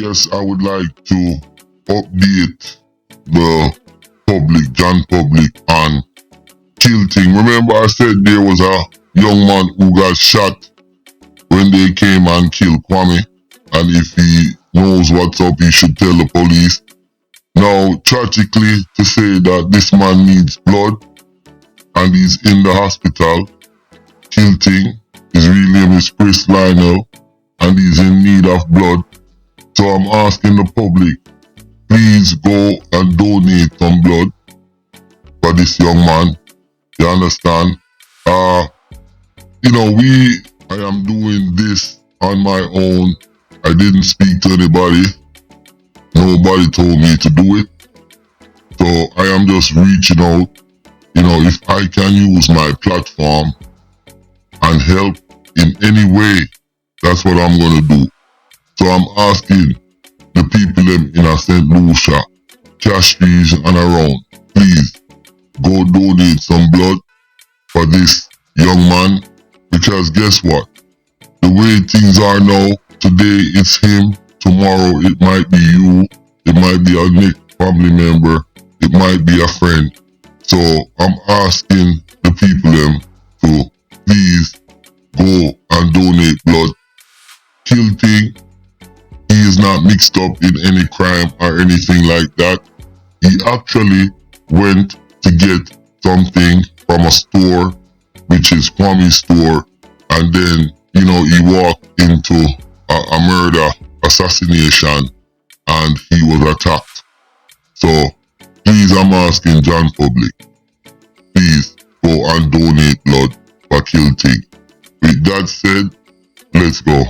Yes, I would like to update the John public, on kill thing. Remember I said there was a young man who got shot when they came and killed Kwame, and if he knows what's up, he should tell the police. Now, tragically, to say that this man needs blood and he's in the hospital, kill thing, his real name is Chris Lionel, and he's in need of blood. So I'm asking the public, please go and donate some blood for this young man. You understand? I am doing this on my own. I didn't speak to anybody. Nobody told me to do it. So I am just reaching out. If I can use my platform and help in any way, that's what I'm gonna do. So I'm asking the people in St. Lucia, Castries and around, please go donate some blood for this young man, because guess what? The way things are now, today it's him, tomorrow it might be you, it might be a Nick family member, it might be a friend. So I'm asking the people to please go and donate blood. Kill thing, he is not mixed up in any crime or anything like that. He actually went to get something from a store, which is Kwame's store, and then, he walked into a murder, assassination, and he was attacked. So, please, I'm asking John public, please go and donate blood for kill thing. With that said, let's go.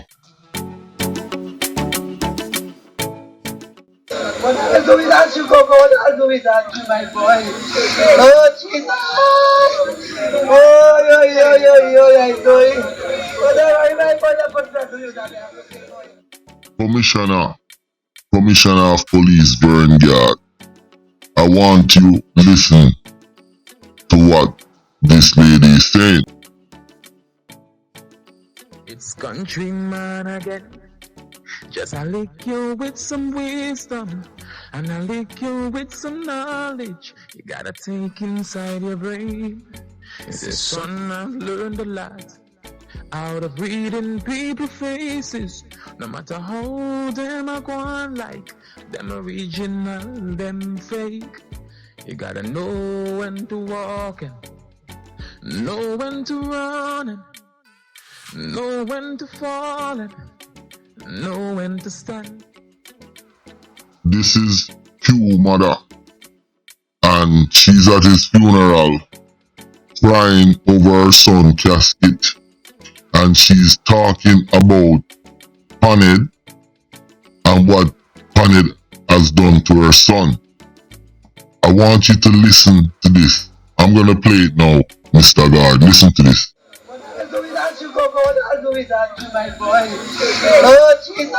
What I'll do without you, Coco? What I'll do without you, my boy? Oh, Jesus! Oh, I do it. Whatever, my boy, I put that to you, that I have to say, Commissioner of Police Vern Guard, I want you to listen to what this lady is saying. It's Countryman again. Just I lick you with some wisdom, and I lick you with some knowledge. You gotta take inside your brain. It's the son, I've learned a lot out of reading people's faces. No matter how them I go on, like them original, them fake. You gotta know when to walk and know when to run and know when to fall and know when to stand. This is Q mother, and she's at his funeral crying over her son's casket, and she's talking about Paned and what Paned has done to her son. I want you to listen to this. I'm gonna play it now, Mr. Guard. Listen to this. what I'll do without you, Coco? What I'll do without you, my boy? Oh, Jesus!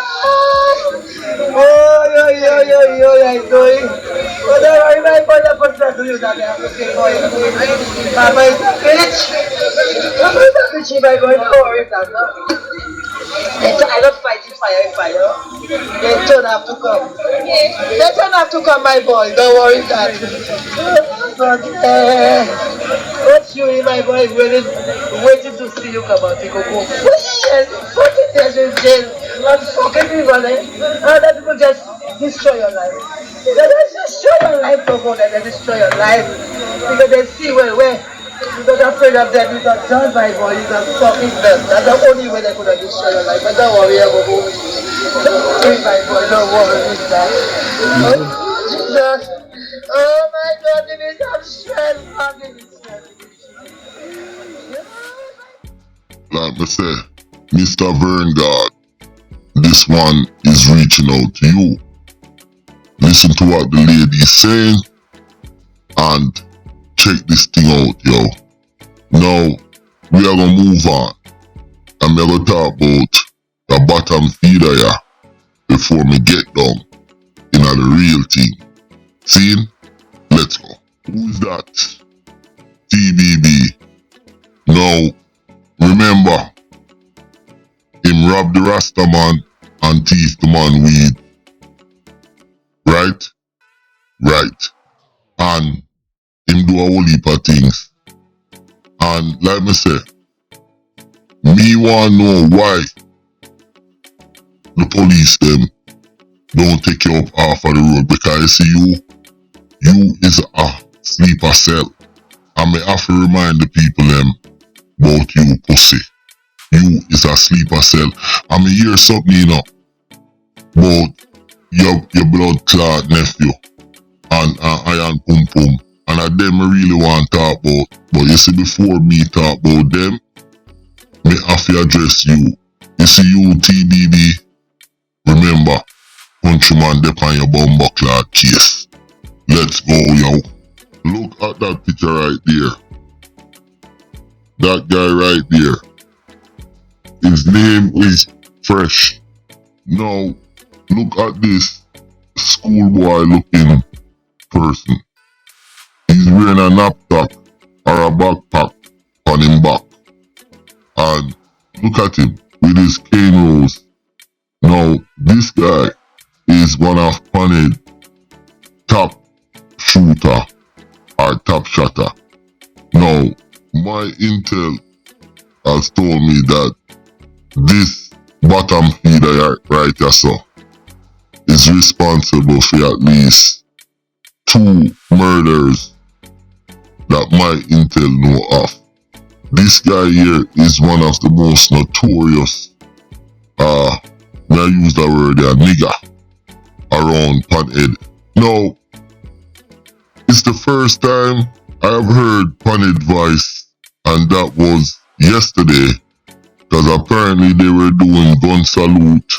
Oh, I do it. Whatever, my boy, I put that to you, that I have to say, boy. Mama is a bitch. Mama is a bitch, my boy. Don't worry about that. I don't fight fire. They don't have to come. They don't have to come, my boy. Don't worry that. But, what's you, my boy, waiting to see you come out. Go. Fucking years in jail. Not fucking people, Other people just destroy your life. They just destroy your life, Coco. They destroy your life. Because they see where. You're not afraid of that, you got done, my boy, you got fucking them. That's the only way they could have destroyed your life. But don't worry, Coco. Don't worry, my boy, don't worry with that. Oh, Jesus. Oh my God, give me some strength, man. Give me strength. Like I say, Mr. Verngard, this one is reaching out to you. Listen to what the lady is saying and check this thing out, yo. Now, we are gonna move on. And we're gonna talk about the bottom feeder, yeah, before me get down in the real thing. See? Let's go. Who is that? TBB. Now, remember, him rob the Rasta man and thief the man weed Right? Right. And him do a whole heap of things. And like me say, me want know why the police them don't take you up off of the road, because you see you is a sleeper cell. And me have to remind the people them about you, pussy. You is a sleeper cell. And me hear something, you know, about your blood clot nephew and iron pum pum. And I them me really want to talk about. But you see, before me talk about them, me have to address you. You see, you TBD, remember, Countryman dep on your bumper clot case. Let's go, yo. Look at that picture right there. That guy right there. His name is Fresh. Now, look at this schoolboy looking person. He's wearing a knapsack or a backpack on his back. And look at him with his cane rose. Now, this guy is one of Paned's top shooter or top shotter. Now, my intel has told me that this bottom feeder right here so is responsible for at least 2 murders that my intel know of. This guy here is one of the most notorious, may I use that word there, nigga, around Paned. Now, it's the first time I have heard Paned voice, and that was yesterday, because apparently they were doing gun salute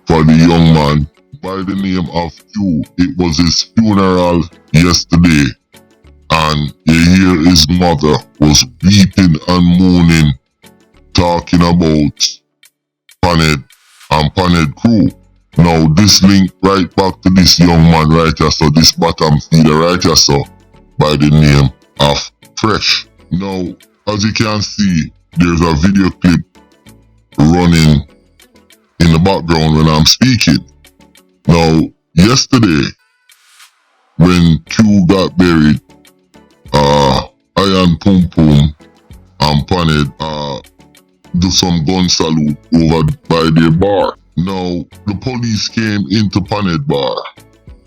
for the young man by the name of Q. It was his funeral yesterday, and you hear his mother was weeping and moaning, talking about Paned and Paned crew. Now this link right back to this young man right here, so this bottom feeder right here, so by the name of Fresh. Now, as you can see, there's a video clip running in the background when I'm speaking. Now, yesterday, when Q got buried, Iron Pum Pum and Paned do some gun salute over by their bar. Now, the police came into Paned bar,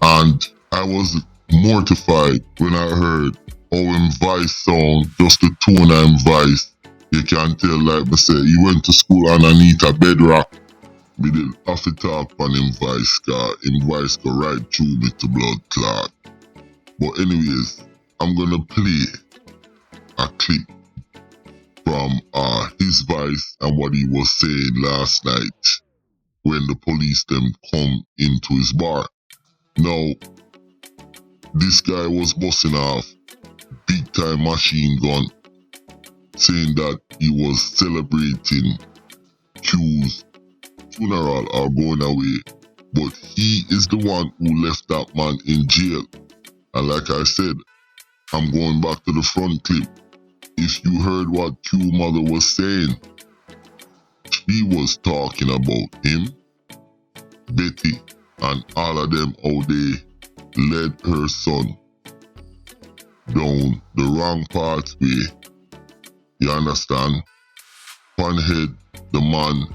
and I was mortified when I heard how him voice sound, just the tone of him voice. You can tell, like I say, he went to school underneath a bedrock. Me did have to talk on him voice, cause him voice go right through me to blood clot. But anyways, I'm gonna play a clip from his voice and what he was saying last night when the police them come into his bar. Now, this guy was busting off big time machine gun, saying that he was celebrating Q's funeral or going away, but he is the one who left that man in jail. And like I said, I'm going back to the front clip. If you heard what Q mother was saying, she was talking about him, Betty, and all of them, how they led her son down the wrong pathway. You understand? Panhead, the man,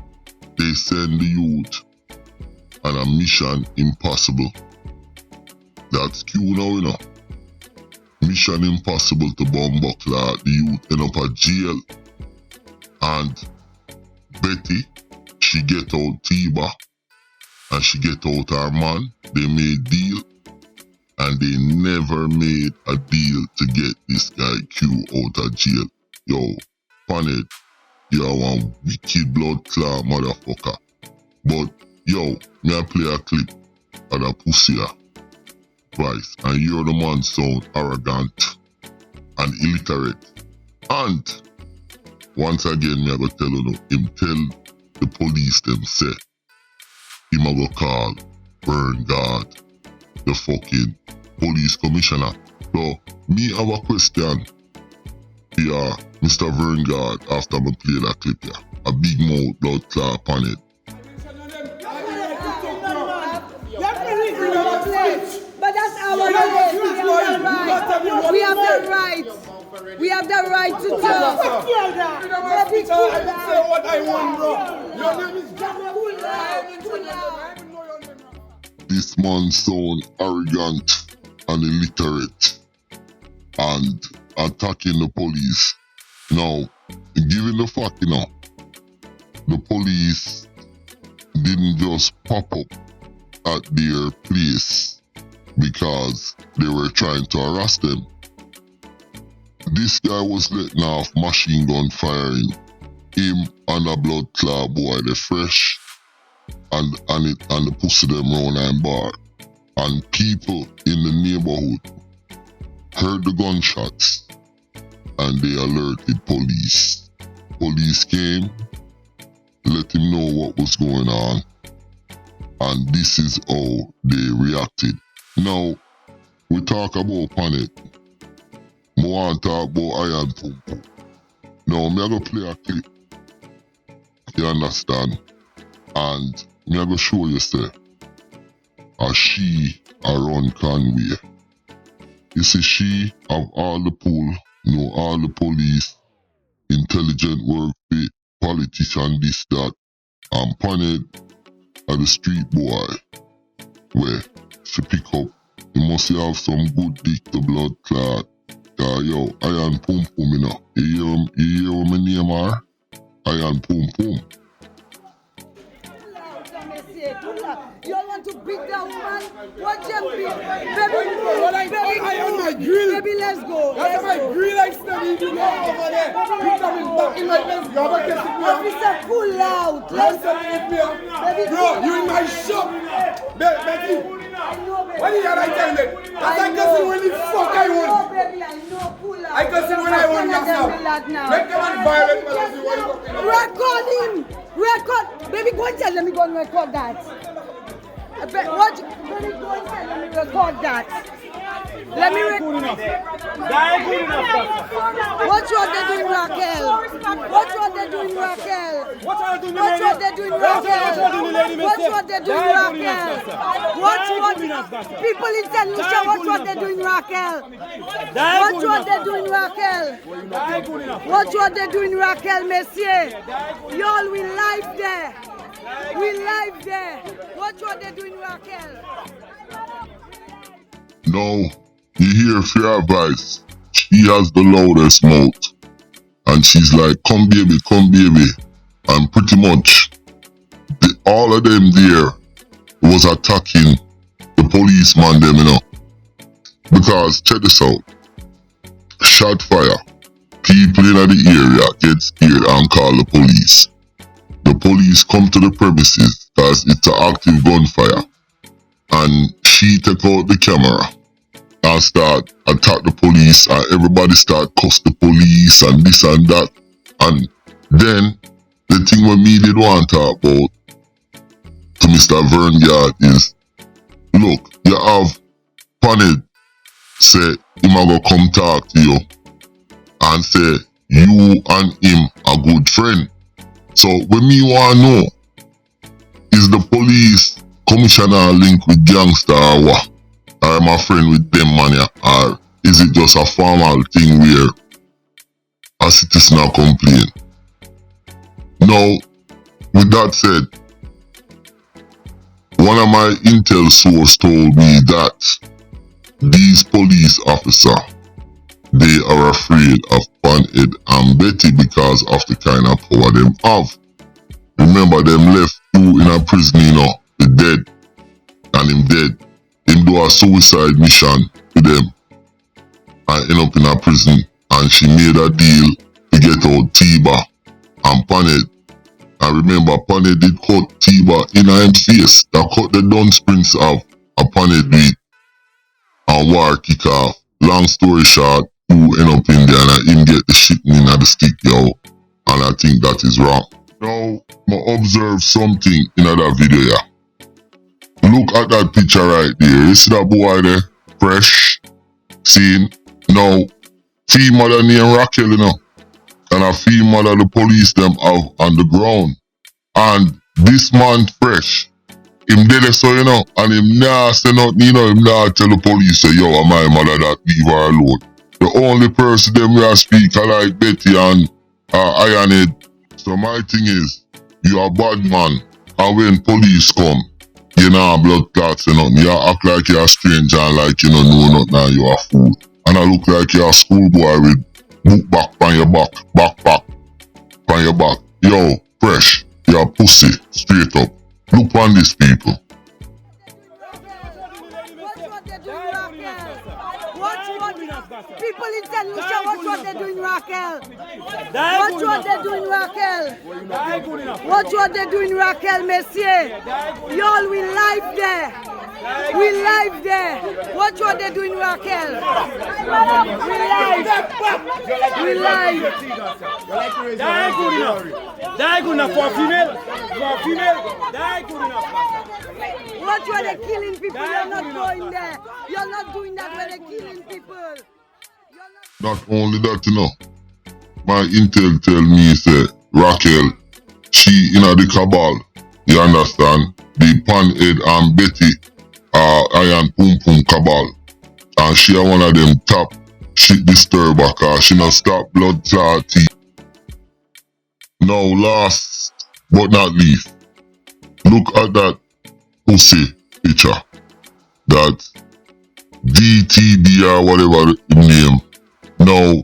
they send the youth on a mission impossible. That's Q now, you know. Mission impossible to bomb buckler, the youth end up at jail. And Betty, she get out Tiba and she get out her man. They made deal and they never made a deal to get this guy Q out of jail. Yo, Paned, you're one wicked blood clot motherfucker. But yo, may I play a clip of the pussy voice, and you're the man sound arrogant and illiterate. And once again, me I go tell you, him tell the police them say him a go call Burn God, the fucking police commissioner. So me have a question for Mr. Verngard after me play that clip here. A big mouth blood clot on it. We have the right to talk. Baby, cool down. Say what I want, bro. Your name is Cool down. This man sound arrogant and illiterate and attacking the police. Now, given the fact, the police didn't just pop up at their place because they were trying to harass them. This guy was letting off machine gun firing. Him and a blood clot boy, they fresh and the pussy them round and bar. And people in the neighborhood heard the gunshots and they alerted police. Police came, let him know what was going on, and this is how they reacted. Now, we talk about panic. I want to talk about iron pump. Now, I'm going to play a clip. You understand? And I'm going to show you, sir, as she around Conway. You see, she have all the pull, all the police, intelligent work, politician, this, that, and Paned are the street boy, where she pick up, you must have some good dick to blood clot. Yo, iron pum pum, You hear what my name are? Iron pum pum. You want to beat that woman? What jumping? Baby, I on my grill. Baby, let's go. That's my grill I study. You go over there. Pick up his back in my best. Grab a kiss with me. Officer, pull out. Let's go. Bro, you in my shop. Betty. What did I tell you? That's I can see when the fuck I want. Baby, I know, pull out. I can see when I want myself. Make them on violent. Record him. Record. Baby, go and tell them me go and record that. What? Baby, go and tell them me record that. Let me record. What you are they doing, Raquel? What you are they doing, Raquel? What you are they doing, Raquel? What you are they doing, Raquel? What people in St. Lucia? What you are they doing, Raquel? What you are they doing, Raquel? What you are they doing, Raquel, Messier? Y'all, we live there. We live there. What you are they doing, Raquel? Now, you hear Fair Advice. She has the loudest mouth. And she's like, come baby. And pretty much, all of them there was attacking the policeman them, Because, check this out. Shot fire. People in the area get scared and call the police. The police come to the premises because it's an active gunfire. And she take out the camera and start attack the police, and everybody start cuss the police and this and that. And then the thing what me did want to talk about to Mr. Vernyard is, look, you have Paned say him a go come talk to you and say you and him a good friend. So when me want to know, is the police commissioner link with gangster or what? Or am I friend with them man, or is it just a formal thing where a citizen a complain? Now, with that said, one of my intel source told me that these police officers, they are afraid of Paned and Betty because of the kind of power them have. Remember, them left two in a prison, they dead, and him dead. Him do a suicide mission to them and end up in a prison, and she made a deal to get out Tiba and Paned. And remember, Paned did cut Tiba in her face. That cut the down sprints of a Paned with and war kick off. Long story short, who end up in there and him get the shit in the stick, yo. And I think that is wrong. Now, I observe something in that video, yeah. Look at that picture right there. You see that boy there? Fresh. Seen? Now, female named Raquel, and a female that the police them have on the ground. And this man Fresh, him dead so, and him nah say nothing, him nah tell the police say, yo, my mother that leave her alone. The only person them we are speak are like Betty and Ironhead. So my thing is, you are bad man, and when police come, you know blood clots and nothing. You act like you're a stranger and like you don't know nothing and you're a fool. And I look like you're a schoolboy with book back on your back, backpack on your back. Yo, fresh, you're a pussy, straight up. Look on these people. People in St. Lucia, watch what they're doing, Raquel. Watch what they're doing, Raquel. Watch what they're doing, Raquel, Messier. Y'all, we live there. We live there. Watch what they're doing, Raquel. We live. We live. That ain't good enough. That ain't good enough for a female. For a female, that ain't good enough. Watch what they're killing people. You're not going there. You're not doing that when they're killing people. Not only that, you know. My intel tell me, say, Raquel, she in the cabal. You understand? The Panhead and Betty Iron Pum Pum cabal. And she are one of them top shit disturber cause she not stop blood clotting. Now last but not least, look at that pussy picture. That DTD or whatever the name. Now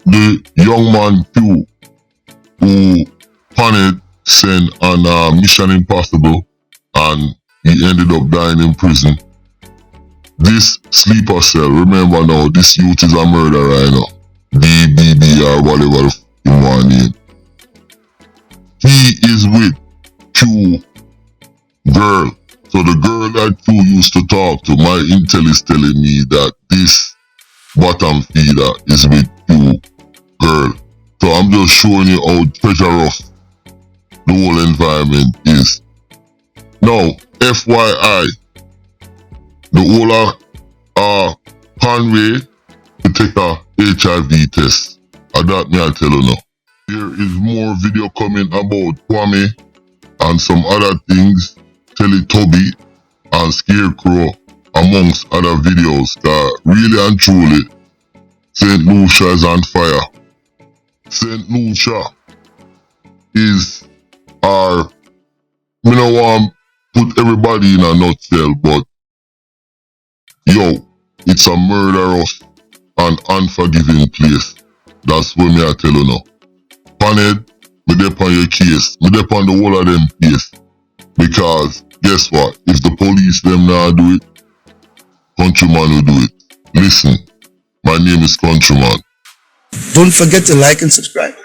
the young man too who Panhead sent on Mission Impossible and he ended up dying in prison. This sleeper cell, remember now, this youth is a murderer right now. DBB or whatever the one name. He is with Q girl. So the girl that Q used to talk to, my intel is telling me that this bottom feeder is with Q girl. So I'm just showing you how treacherous the whole environment is. Now, FYI, the whole Conway to take a HIV test. And that me I tell you now. There is more video coming about Kwame and some other things, Teletubby and Scarecrow amongst other videos. Really and truly, St. Lucia is on fire. St. Lucia is our, me no want put everybody in a nutshell, but yo, it's a murderous and unforgiving place. That's what me I tell you now. Panhead, me dep on your case. Me dep on the whole of them case. Because, guess what? If the police them now do it, Countryman will do it. Listen, my name is Countryman. Don't forget to like and subscribe.